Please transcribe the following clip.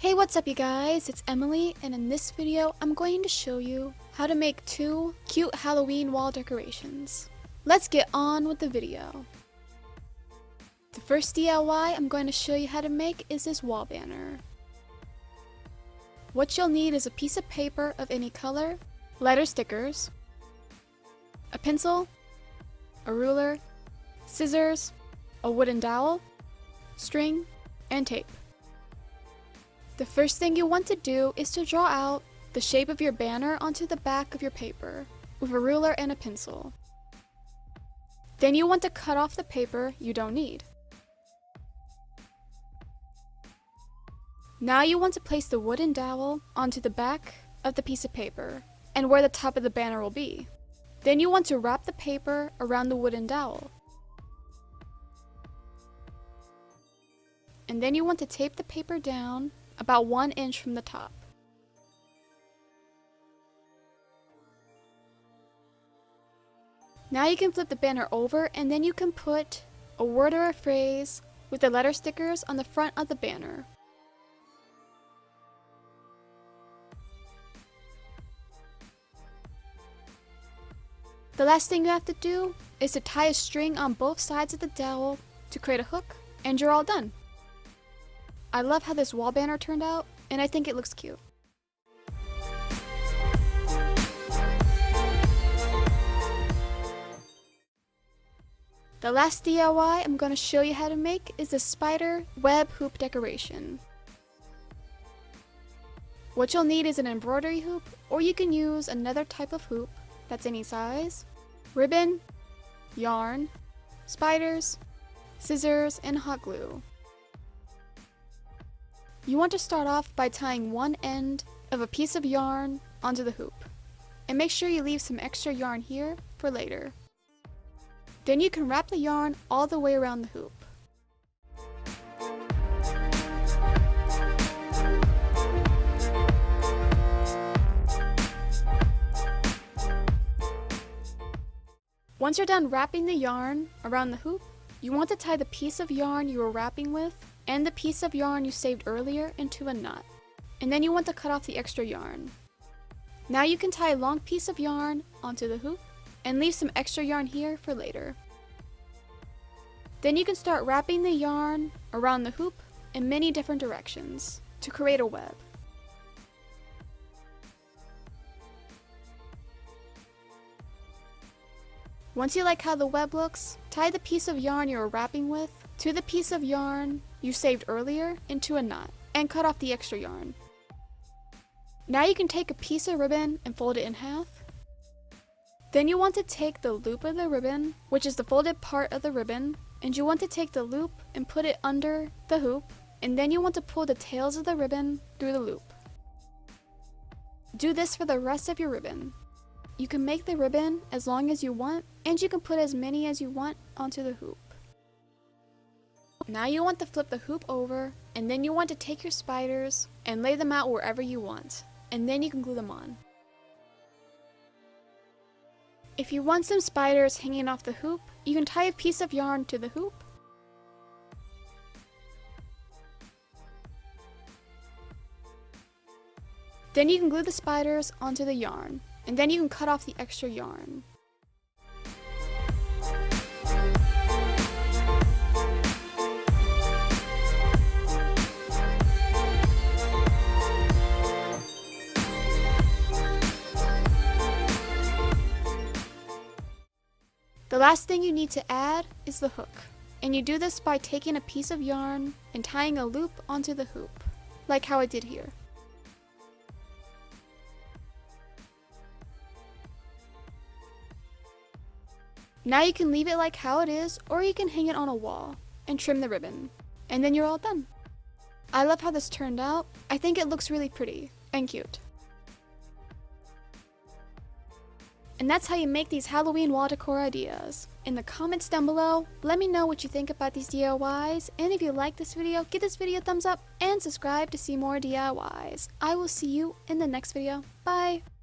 Hey, what's up you guys? It's Emily, and in this video I'm going to show you how to make 2 cute Halloween wall decorations. Let's get on with the video. The first DIY I'm going to show you how to make is this wall banner. What you'll need is a piece of paper of any color, letter stickers, a pencil, a ruler, scissors, a wooden dowel, string, and tape. The first thing you want to do is to draw out the shape of your banner onto the back of your paper with a ruler and a pencil. Then you want to cut off the paper you don't need. Now you want to place the wooden dowel onto the back of the piece of paper and where the top of the banner will be. Then you want to wrap the paper around the wooden dowel. And then you want to tape the paper down about 1 inch from the top. Now you can flip the banner over and then you can put a word or a phrase with the letter stickers on the front of the banner. The last thing you have to do is to tie a string on both sides of the dowel to create a hook, and you're all done. I love how this wall banner turned out, and I think it looks cute. The last DIY I'm going to show you how to make is the spider web hoop decoration. What you'll need is an embroidery hoop, or you can use another type of hoop that's any size, ribbon, yarn, spiders, scissors, and hot glue. You want to start off by tying one end of a piece of yarn onto the hoop, and make sure you leave some extra yarn here for later. Then you can wrap the yarn all the way around the hoop. Once you're done wrapping the yarn around the hoop, you want to tie the piece of yarn you were wrapping with and the piece of yarn you saved earlier into a knot. And then you want to cut off the extra yarn. Now you can tie a long piece of yarn onto the hoop and leave some extra yarn here for later. Then you can start wrapping the yarn around the hoop in many different directions to create a web. Once you like how the web looks, tie the piece of yarn you were wrapping with to the piece of yarn you saved earlier into a knot, and cut off the extra yarn. Now you can take a piece of ribbon and fold it in half. Then you want to take the loop of the ribbon, which is the folded part of the ribbon, and you want to take the loop and put it under the hoop, and then you want to pull the tails of the ribbon through the loop. Do this for the rest of your ribbon. You can make the ribbon as long as you want, and you can put as many as you want onto the hoop. Now you want to flip the hoop over, and then you want to take your spiders and lay them out wherever you want, and then you can glue them on. If you want some spiders hanging off the hoop, you can tie a piece of yarn to the hoop. Then you can glue the spiders onto the yarn, and then you can cut off the extra yarn. The last thing you need to add is the hook, and you do this by taking a piece of yarn and tying a loop onto the hoop, like how I did here. Now you can leave it like how it is, or you can hang it on a wall and trim the ribbon, and then you're all done. I love how this turned out. I think it looks really pretty and cute. And that's how you make these Halloween wall decor ideas. In the comments down below, let me know what you think about these DIYs, and if you like this video, give this video a thumbs up and subscribe to see more DIYs. I will see you in the next video. Bye!